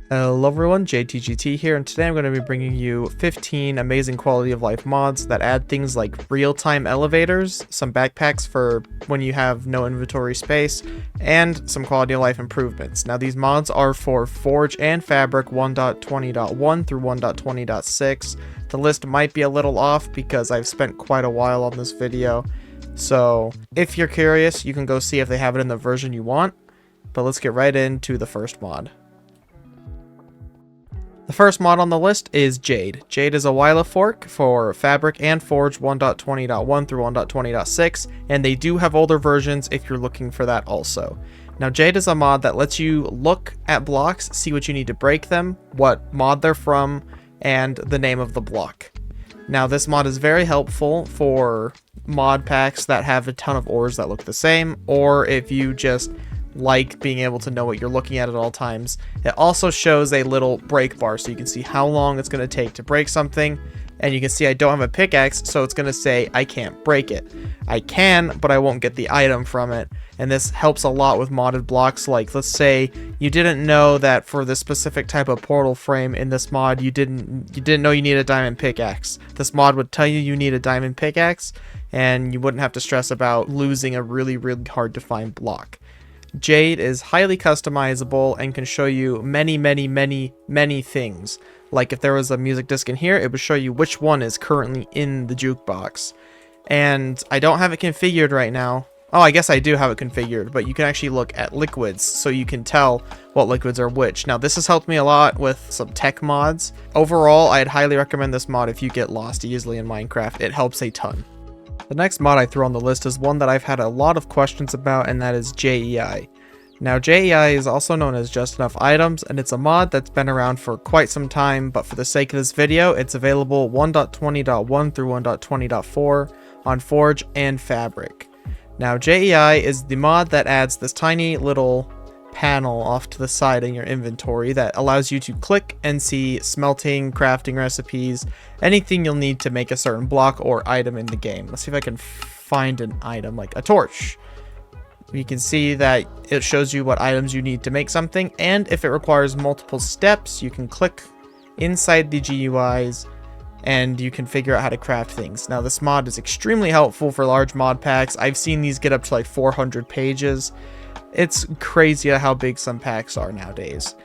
Hello everyone, JayTGT here, and today I'm going to be bringing you 15 amazing quality of life mods that add things like real-time elevators, some backpacks for when you have no inventory space, and some quality of life improvements. Now these mods are for Forge and Fabric 1.20.1 through 1.20.6. The list might be a little off because I've spent quite a while on this video, so if you're curious, you can go see if they have it in the version you want, but let's get right into the first mod. The first mod on the list is Jade. Jade is a Wila fork for Fabric and Forge 1.20.1 through 1.20.6, and they do have older versions if you're looking for that also. Now Jade is a mod that lets you look at blocks, see what you need to break them, what mod they're from, and the name of the block. Now this mod is very helpful for mod packs that have a ton of ores that look the same, or if you just like being able to know what you're looking at all times. It also shows a little break bar so you can see how long it's going to take to break something, and you can see I don't have a pickaxe, so it's going to say I can't break it. I can, but I won't get the item from it, and this helps a lot with modded blocks. Like, let's say you didn't know that for this specific type of portal frame in this mod you didn't know you need a diamond pickaxe. This mod would tell you need a diamond pickaxe, and you wouldn't have to stress about losing a really hard to find block. Jade is highly customizable and can show you many things. Like if there was a music disc in here, it would show you which one is currently in the jukebox. And I don't have it configured right now. Oh, I guess I do have it configured, but you can actually look at liquids so you can tell what liquids are which. Now this has helped me a lot with some tech mods. Overall, I'd highly recommend this mod if you get lost easily in Minecraft. It helps a ton. The next mod I threw on the list is one that I've had a lot of questions about, and that is JEI. Now JEI is also known as Just Enough Items, and it's a mod that's been around for quite some time, but for the sake of this video, it's available 1.20.1 through 1.20.4 on Forge and Fabric. Now JEI is the mod that adds this tiny little panel off to the side in your inventory that allows you to click and see smelting, crafting recipes, anything you'll need to make a certain block or item in the game. Let's see if I can find an item like a torch. You can see that it shows you what items you need to make something, and if it requires multiple steps, you can click inside the GUIs and you can figure out how to craft things. Now this mod is extremely helpful for large mod packs. I've seen these get up to like 400 pages. It's crazy how big some packs are nowadays.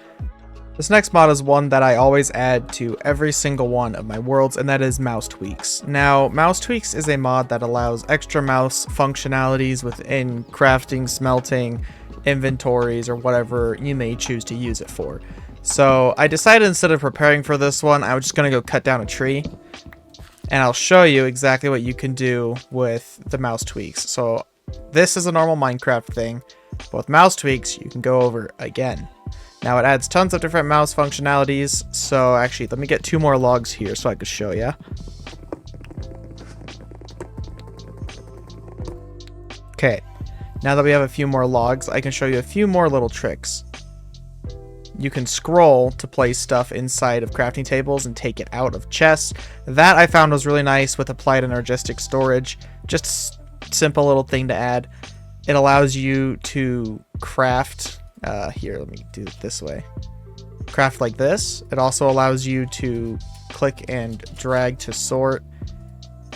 This next mod is one that I always add to every single one of my worlds, and that is Mouse Tweaks. Now, Mouse Tweaks is a mod that allows extra mouse functionalities within crafting, smelting, inventories, or whatever you may choose to use it for. So I decided instead of preparing for this one, I was just going to go cut down a tree, and I'll show you exactly what you can do with the Mouse Tweaks. So this is a normal Minecraft thing. But with Mouse Tweaks, you can go over again. Now it adds tons of different mouse functionalities, so actually let me get 2 more logs here so I could show you. Okay, now that we have a few more logs, I can show you a few more little tricks. You can scroll to place stuff inside of crafting tables and take it out of chests. That I found was really nice with applied energistic storage. Just a simple little thing to add. It allows you to craft, here, let me do it this way. Craft like this. It also allows you to click and drag to sort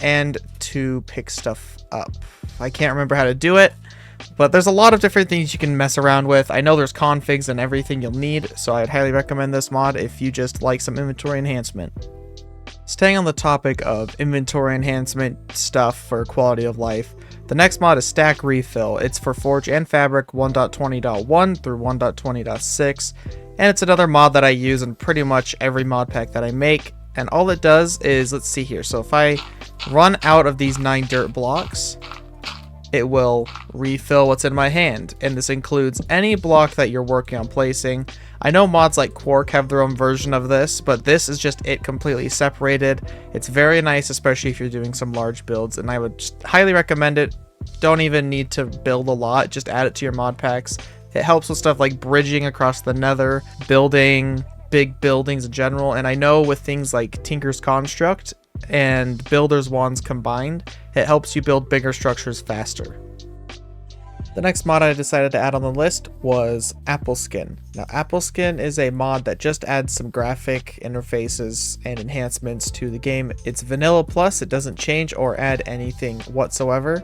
and to pick stuff up. I can't remember how to do it, but there's a lot of different things you can mess around with. I know there's configs and everything you'll need, so I'd highly recommend this mod if you just like some inventory enhancement. Staying on the topic of inventory enhancement stuff for quality of life, the next mod is Stack Refill. It's for Forge and Fabric 1.20.1 through 1.20.6, and it's another mod that I use in pretty much every mod pack that I make. And all it does is, let's see here, so if I run out of these 9 dirt blocks, it will refill what's in my hand, and this includes any block that you're working on placing. I know mods like Quark have their own version of this, but this is just it completely separated. It's very nice, especially if you're doing some large builds, and I would just highly recommend it. Don't even need to build a lot, just add it to your mod packs. It helps with stuff like bridging across the nether, building big buildings in general, and I know with things like Tinker's Construct and Builder's Wands combined, it helps you build bigger structures faster. The next mod I decided to add on the list was AppleSkin. Now, AppleSkin is a mod that just adds some graphic interfaces and enhancements to the game. It's vanilla plus, it doesn't change or add anything whatsoever.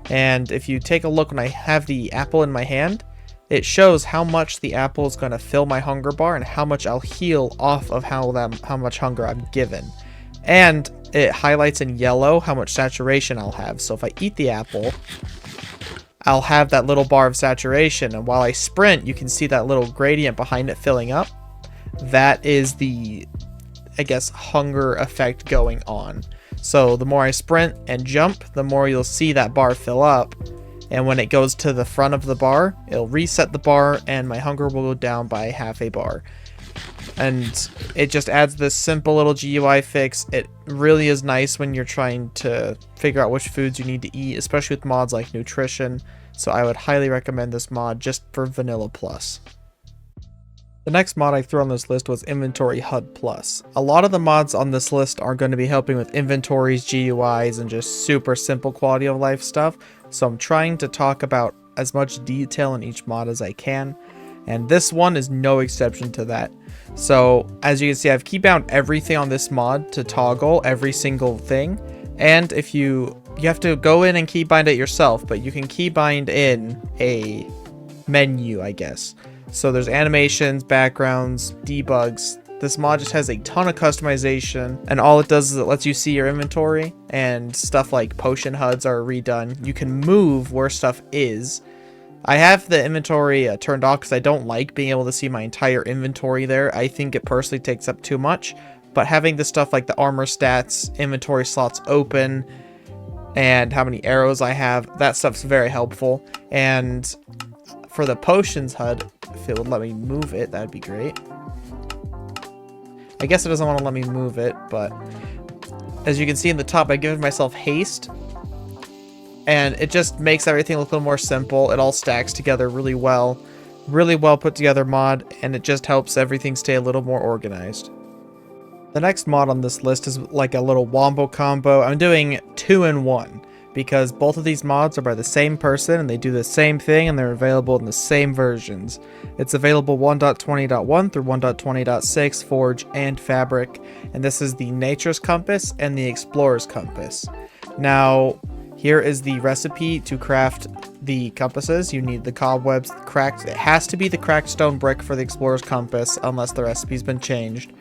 And if you take a look when I have the apple in my hand, it shows how much the apple is going to fill my hunger bar and how much I'll heal off of how much hunger I'm given. And it highlights in yellow how much saturation I'll have. So if I eat the apple, I'll have that little bar of saturation, and while I sprint, you can see that little gradient behind it filling up. That is the, I guess, hunger effect going on. So the more I sprint and jump, the more you'll see that bar fill up, and when it goes to the front of the bar, it'll reset the bar, and my hunger will go down by half a bar. And it just adds this simple little GUI fix. It really is nice when you're trying to figure out which foods you need to eat, especially with mods like nutrition. So I would highly recommend this mod just for Vanilla Plus. The next mod I threw on this list was Inventory HUD Plus. A lot of the mods on this list are going to be helping with inventories, GUIs, and just super simple quality of life stuff. So I'm trying to talk about as much detail in each mod as I can. And this one is no exception to that. So as you can see, I've keybound everything on this mod to toggle every single thing. And if you have to go in and keybind it yourself, but you can keybind in a menu, I guess. So there's animations, backgrounds, debugs. This mod just has a ton of customization, and all it does is it lets you see your inventory, and stuff like potion HUDs are redone. You can move where stuff is. I have the inventory turned off because I don't like being able to see my entire inventory there. I think it personally takes up too much, but having the stuff like the armor stats, inventory slots open, and how many arrows I have, that stuff's very helpful. And for the potions HUD, if it would let me move it, that'd be great. I guess it doesn't want to let me move it, but as you can see in the top, I've given myself haste. And it just makes everything look a little more simple. It all stacks together really well. Really well put together mod, and it just helps everything stay a little more organized. The next mod on this list is like a little wombo combo. I'm doing 2-in-1 because both of these mods are by the same person and they do the same thing, and they're available in the same versions. It's available 1.20.1 through 1.20.6, Forge, and Fabric. And this is the Nature's Compass and the Explorer's Compass. Now, here is the recipe to craft the compasses. You need the cobwebs, it has to be the cracked stone brick for the Explorer's Compass, unless the recipe's been changed.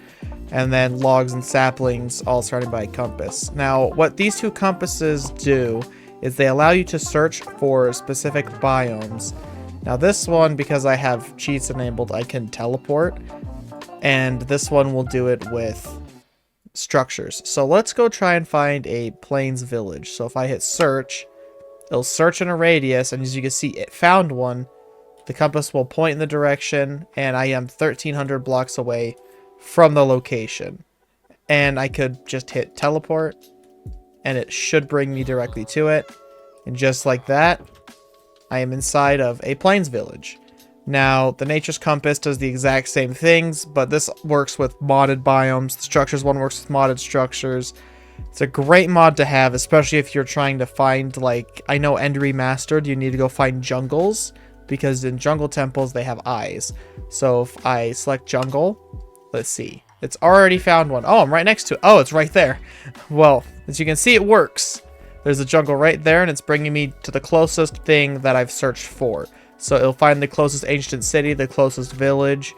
And then logs and saplings, all surrounded by a compass. Now, what these two compasses do is they allow you to search for specific biomes. Now this one, because I have cheats enabled, I can teleport. And this one will do it with structures. So let's go try and find a plains village. So if I hit search, it'll search in a radius, and as you can see, it found one. The compass will point in the direction, and I am 1,300 blocks away from the location. And I could just hit teleport, and it should bring me directly to it. And just like that, I am inside of a plains village. Now, the Nature's Compass does the exact same things, but this works with modded biomes. The Structures one works with modded structures. It's a great mod to have, especially if you're trying to find, like, I know End Remastered, you need to go find jungles, because in jungle temples, they have eyes. So if I select jungle, let's see. It's already found one. Oh, I'm right next to it. Oh, it's right there. Well, as you can see, it works. There's a jungle right there, and it's bringing me to the closest thing that I've searched for. So it'll find the closest ancient city, the closest village,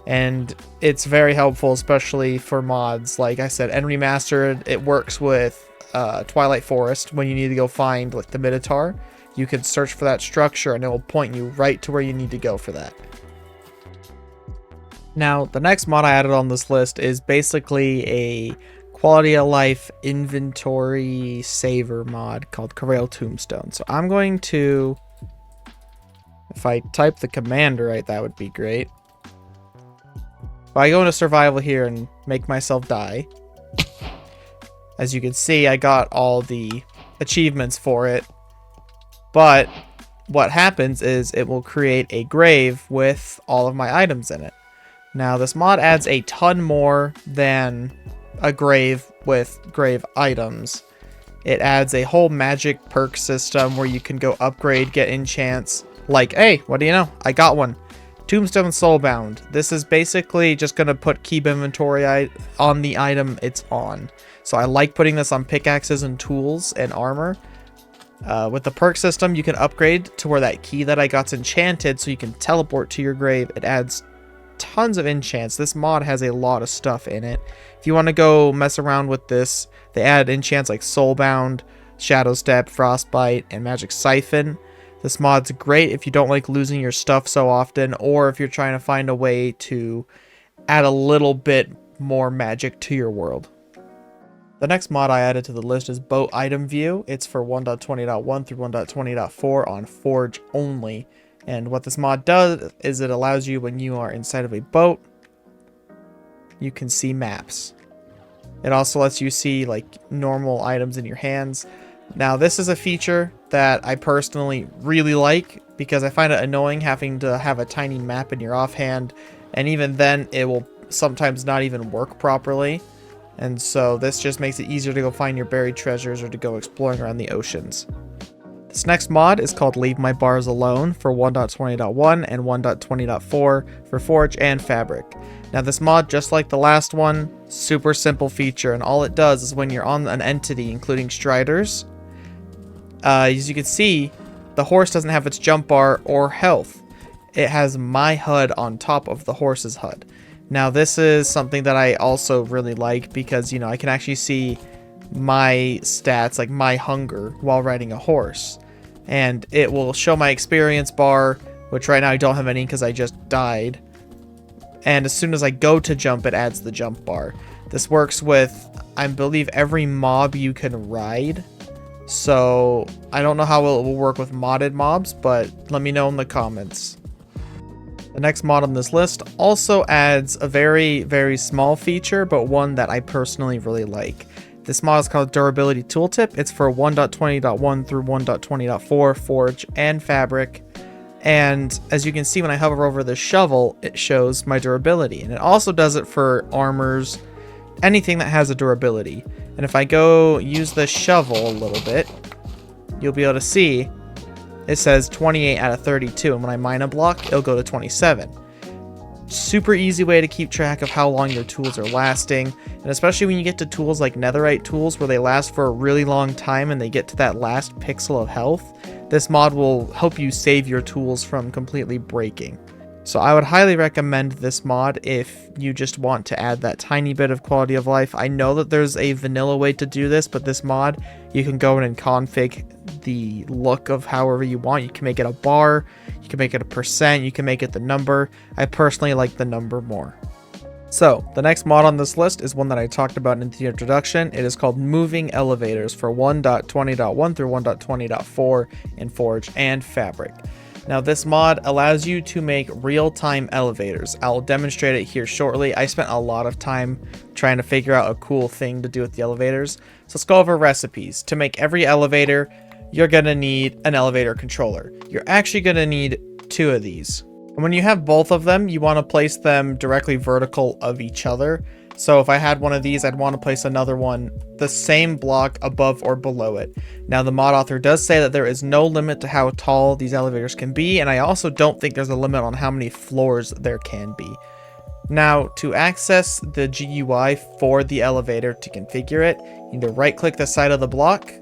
and it's very helpful, especially for mods. Like I said, End Remastered, it works with Twilight Forest. When you need to go find like the Minotaur, you can search for that structure, and it will point you right to where you need to go for that. Now, the next mod I added on this list is basically a quality of life inventory saver mod called Corail Tombstone. So I'm going to, if I type the command right, that would be great. If I go into survival here and make myself die, as you can see, I got all the achievements for it. But what happens is it will create a grave with all of my items in it. Now, this mod adds a ton more than a grave with grave items. It adds a whole magic perk system where you can go upgrade, get enchants. Like, hey, what do you know? I got one. Tombstone Soulbound. This is basically just going to put keep inventory on the item it's on. So I like putting this on pickaxes and tools and armor. With the perk system, you can upgrade to where that key that I got's enchanted so you can teleport to your grave. It adds tons of enchants. This mod has a lot of stuff in it. If you want to go mess around with this, they add enchants like Soulbound, Shadow Step, Frostbite, and Magic Siphon. This mod's great if you don't like losing your stuff so often, or if you're trying to find a way to add a little bit more magic to your world. The next mod I added to the list is Boat Item View. It's for 1.20.1 through 1.20.4 on Forge only. And what this mod does is it allows you, when you are inside of a boat, you can see maps. It also lets you see like normal items in your hands. Now this is a feature that I personally really like because I find it annoying having to have a tiny map in your offhand, and even then it will sometimes not even work properly. And so this just makes it easier to go find your buried treasures or to go exploring around the oceans. This next mod is called Leave My Bars Alone for 1.20.1 and 1.20.4 for Forge and Fabric. Now this mod, just like the last one, super simple feature, and all it does is when you're on an entity, including Striders, as you can see, the horse doesn't have its jump bar or health. It has my HUD on top of the horse's HUD. Now this is something that I also really like because, you know, I can actually see my stats, like my hunger, while riding a horse. And it will show my experience bar, which right now I don't have any because I just died. And as soon as I go to jump, it adds the jump bar. This works with, I believe, every mob you can ride. So I don't know how it will work with modded mobs, but let me know in the comments. The next mod on this list also adds a very, very small feature, but one that I personally really like. This mod is called Durability Tooltip. It's for 1.20.1 through 1.20.4 Forge and Fabric. And as you can see, when I hover over the shovel, it shows my durability. And it also does it for armors, anything that has a durability. And if I go use the shovel a little bit, you'll be able to see it says 28 out of 32. And when I mine a block, it'll go to 27. Super easy way to keep track of how long your tools are lasting, and especially when you get to tools like netherite tools where they last for a really long time and they get to that last pixel of health, this mod will help you save your tools from completely breaking. So I would highly recommend this mod if you just want to add that tiny bit of quality of life. I know that there's a vanilla way to do this, but this mod, you can go in and config the look of however you want. You can make it a bar, you can make it a percent, you can make it the number. I personally like the number more. So the next mod on this list is one that I talked about in the introduction. It is called Moving Elevators for 1.20.1 through 1.20.4 in Forge and Fabric. Now this mod allows you to make real-time elevators. I'll demonstrate it here shortly. I spent a lot of time trying to figure out a cool thing to do with the elevators. So let's go over recipes. To make every elevator, you're gonna need an elevator controller. You're actually gonna need 2 of these. And when you have both of them, you wanna place them directly vertical of each other. So if I had one of these, I'd want to place another one the same block above or below it. Now the mod author does say that there is no limit to how tall these elevators can be, and I also don't think there's a limit on how many floors there can be. Now to access the GUI for the elevator to configure it, you need to right click the side of the block,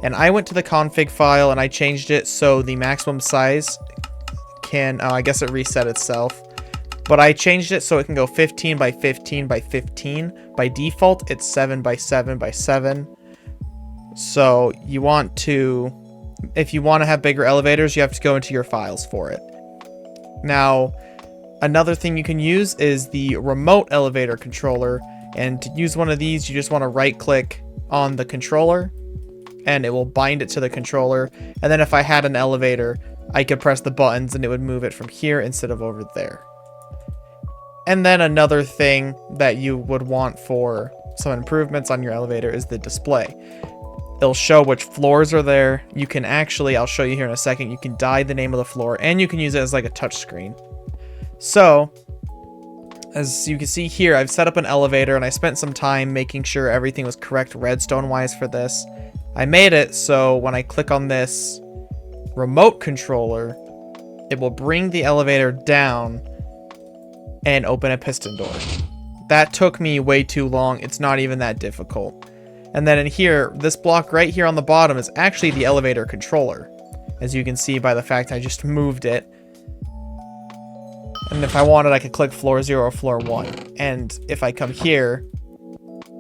and I went to the config file and I changed it so the maximum size can, I guess it reset itself. But I changed it so it can go 15 by 15 by 15. By default, it's 7 by 7 by 7. So you want to, if you want to have bigger elevators, you have to go into your files for it. Now, another thing you can use is the remote elevator controller. And to use one of these, you just want to right click on the controller and it will bind it to the controller. And then if I had an elevator, I could press the buttons and it would move it from here instead of over there. And then another thing that you would want for some improvements on your elevator is the display. It'll show which floors are there. You can actually, I'll show you here in a second, you can dye the name of the floor and you can use it as like a touch screen. So, as you can see here, I've set up an elevator and I spent some time making sure everything was correct redstone wise for this. I made it so when I click on this remote controller, it will bring the elevator down and open a piston door. That took me way too long. It's not even that difficult. And then in here, this block right here on the bottom is actually the elevator controller, as you can see by the fact I just moved it. And if I wanted, I could click floor 0 or floor 1. And if I come here,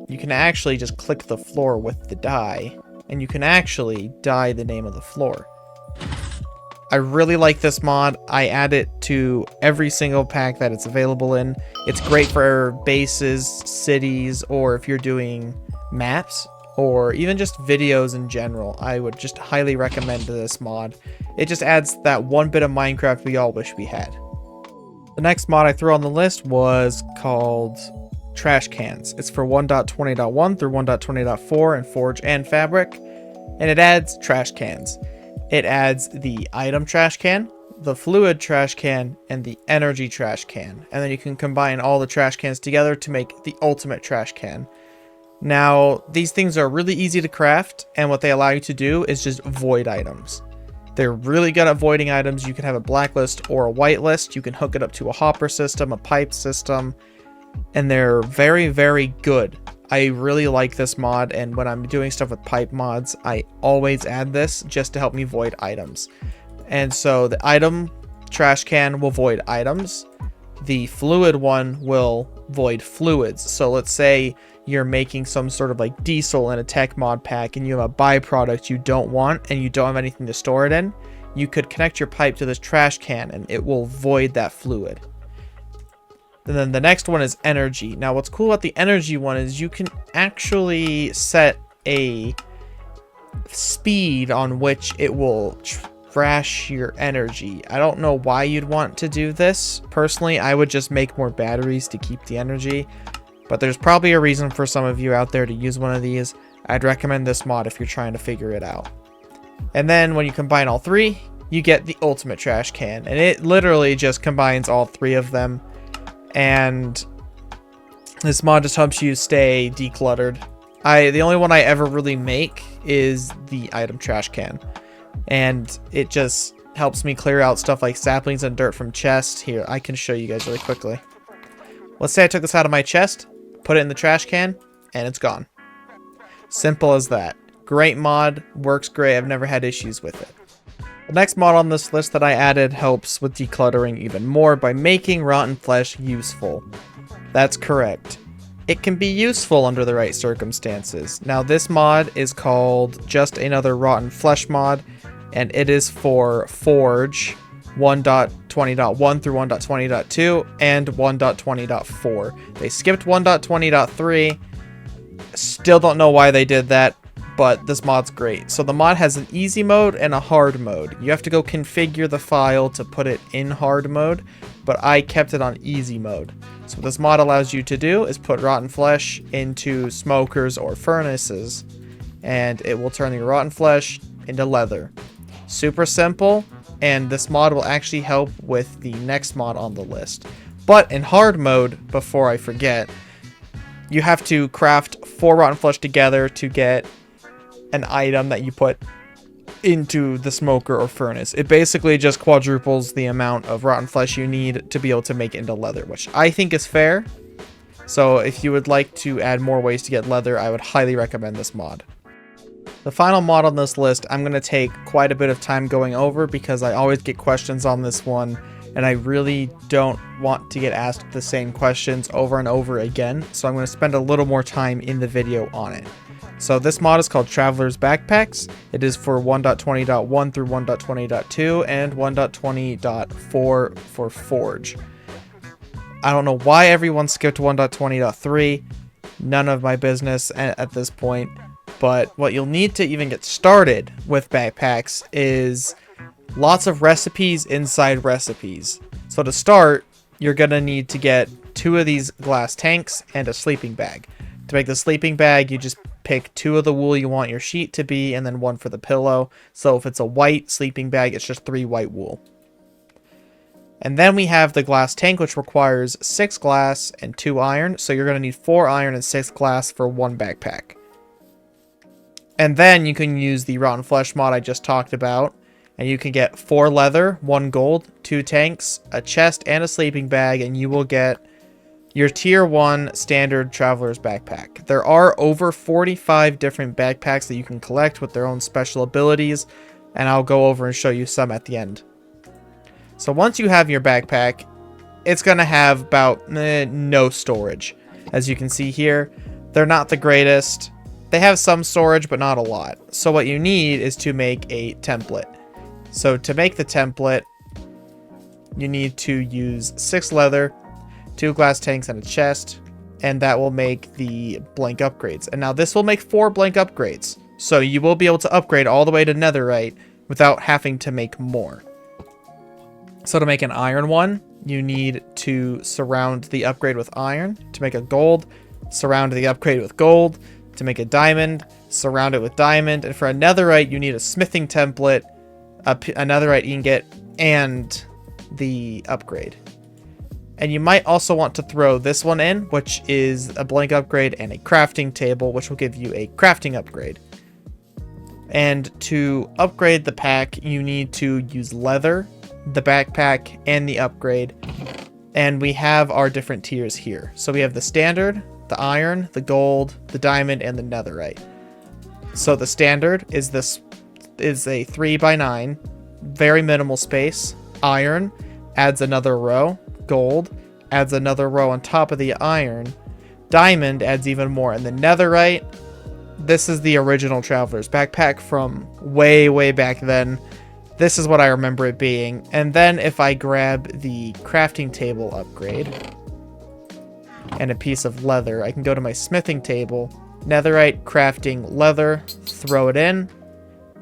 you can actually just click the floor with the die, and you can actually die the name of the floor. I really like this mod. I add it to every single pack that it's available in. It's great for bases, cities, or if you're doing maps, or even just videos in general. I would just highly recommend this mod. It just adds that one bit of Minecraft we all wish we had. The next mod I threw on the list was called Trash Cans. It's for 1.20.1 through 1.20.4 in Forge and Fabric, and it adds trash cans. It adds the item trash can, the fluid trash can, and the energy trash can. And then you can combine all the trash cans together to make the ultimate trash can. Now, these things are really easy to craft, and what they allow you to do is just void items. They're really good at voiding items. You can have a blacklist or a whitelist. You can hook it up to a hopper system, a pipe system, and they're very, very good. I really like this mod, and when I'm doing stuff with pipe mods, I always add this just to help me void items. And so the item trash can will void items. The fluid one will void fluids. So let's say you're making some sort of like diesel in a tech mod pack and you have a byproduct you don't want and you don't have anything to store it in. You could connect your pipe to this trash can and it will void that fluid. And then the next one is energy. Now what's cool about the energy one is you can actually set a speed on which it will trash your energy. I don't know why you'd want to do this. Personally, I would just make more batteries to keep the energy. But there's probably a reason for some of you out there to use one of these. I'd recommend this mod if you're trying to figure it out. And then when you combine all three, you get the ultimate trash can. And it literally just combines all three of them. And this mod just helps you stay decluttered. The only one I ever really make is the item trash can. And it just helps me clear out stuff like saplings and dirt from chests. Here, I can show you guys really quickly. Let's say I took this out of my chest, put it in the trash can, and it's gone. Simple as that. Great mod, works great, I've never had issues with it. The next mod on this list that I added helps with decluttering even more by making rotten flesh useful. That's correct. It can be useful under the right circumstances. Now this mod is called Just Another Rotten Flesh mod, and it is for Forge 1.20.1 through 1.20.2 and 1.20.4. They skipped 1.20.3. Still don't know why they did that, but this mod's great. So the mod has an easy mode and a hard mode. You have to go configure the file to put it in hard mode, but I kept it on easy mode. So what this mod allows you to do is put rotten flesh into smokers or furnaces, and it will turn your rotten flesh into leather. Super simple, and this mod will actually help with the next mod on the list. But in hard mode, before I forget, you have to craft 4 rotten flesh together to get an item that you put into the smoker or furnace. It basically just quadruples the amount of rotten flesh you need to be able to make it into leather, which I think is fair. So if you would like to add more ways to get leather, I would highly recommend this mod. The final mod on this list, I'm going to take quite a bit of time going over because I always get questions on this one, and I really don't want to get asked the same questions over and over again, so I'm going to spend a little more time in the video on it. So this mod is called Traveler's Backpacks. It is for 1.20.1 through 1.20.2 and 1.20.4 for Forge. I don't know why everyone skipped 1.20.3. None of my business at this point. But what you'll need to even get started with backpacks is lots of recipes inside recipes. So to start, you're going to need to get 2 of these glass tanks and a sleeping bag. To make the sleeping bag, you just pick 2 of the wool you want your sheet to be and then 1 for the pillow. So if it's a white sleeping bag, it's just 3 white wool. And then we have the glass tank, which requires 6 glass and 2 iron. So you're going to need 4 iron and 6 glass for 1 backpack. And then you can use the rotten flesh mod I just talked about, and you can get 4 leather, 1 gold, 2 tanks, a chest, and a sleeping bag, and you will get your tier 1 standard traveler's backpack. There are over 45 different backpacks that you can collect with their own special abilities, and I'll go over and show you some at the end. So once you have your backpack, it's going to have about no storage. As you can see here, they're not the greatest. They have some storage, but not a lot. So what you need is to make a template. So to make the template, you need to use 6 leather, 2 glass tanks, and a chest, and that will make the blank upgrades. And now this will make 4 blank upgrades. So you will be able to upgrade all the way to netherite without having to make more. So to make an iron one, you need to surround the upgrade with iron. To make a gold, surround the upgrade with gold. To make a diamond, surround it with diamond. And for a netherite, you need a smithing template, a netherite ingot, and the upgrade. And you might also want to throw this one in, which is a blank upgrade and a crafting table, which will give you a crafting upgrade. And to upgrade the pack, you need to use leather, the backpack, and the upgrade. And we have our different tiers here. So we have the standard, the iron, the gold, the diamond, and the netherite. So the standard is this is a 3x9, very minimal space. Iron adds another row. Gold adds another row on top of the iron. Diamond adds even more. And the netherite, this is the original Traveler's Backpack from way back then. This is what I remember it being. And then if I grab the crafting table upgrade and a piece of leather, I can go to my smithing table, netherite, crafting, leather, throw it in.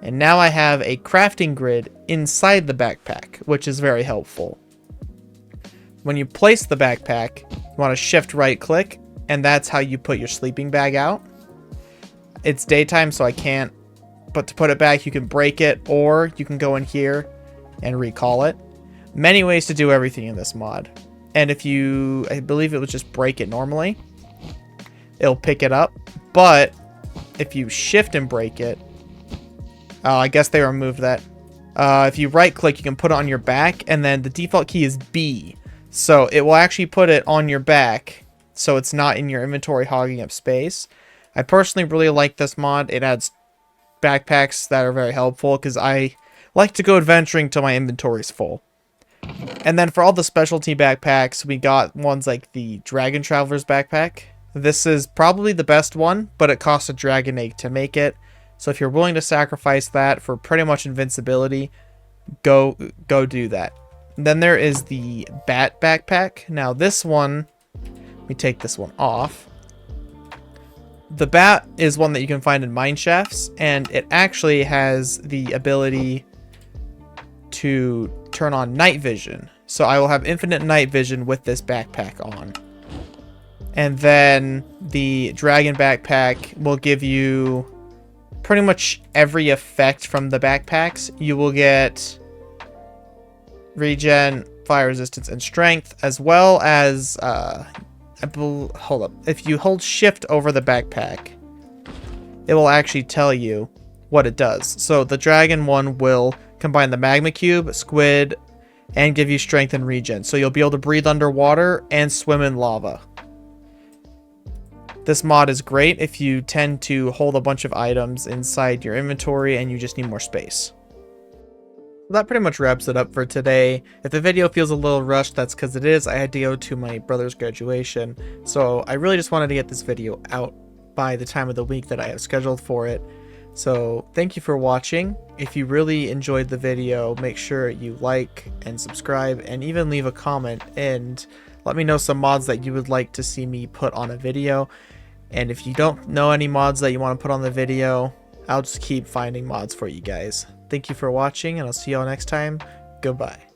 And now I have a crafting grid inside the backpack, which is very helpful. When you place the backpack, you want to shift right click, and that's how you put your sleeping bag out. It's daytime, so I can't, but to put it back, you can break it, or you can go in here and recall it. Many ways to do everything in this mod. And if you, I believe it would just break it normally, it'll pick it up. But if you shift and break it, I guess they removed that. If you right click, you can put it on your back, and then the default key is B. So it will actually put it on your back, so it's not in your inventory hogging up space. I personally really like this mod. It adds backpacks that are very helpful because I like to go adventuring till my inventory's full. And then for all the specialty backpacks, we got ones like the Dragon Traveler's Backpack. This is probably the best one, but it costs a dragon egg to make it. So if you're willing to sacrifice that for pretty much invincibility, go do that. Then there is the Bat Backpack. Now this one, let me take this one off. The Bat is one that you can find in mine shafts, and it actually has the ability to turn on night vision. So I will have infinite night vision with this backpack on. And then the Dragon Backpack will give you pretty much every effect from the backpacks. You will get regen, fire resistance, and strength, as well as hold up, if you hold shift over the backpack, it will actually tell you what it does. So the dragon one will combine the magma cube, squid, and give you strength and regen, so you'll be able to breathe underwater and swim in lava. This mod is great if you tend to hold a bunch of items inside your inventory and you just need more space. That pretty much wraps it up for today. If the video feels a little rushed, that's because it is. I had to go to my brother's graduation, so I really just wanted to get this video out by the time of the week that I have scheduled for it. So thank you for watching. If you really enjoyed the video, make sure you like and subscribe and even leave a comment and let me know some mods that you would like to see me put on a video. And if you don't know any mods that you want to put on the video, I'll just keep finding mods for you guys. Thank you for watching, and I'll see y'all next time. Goodbye.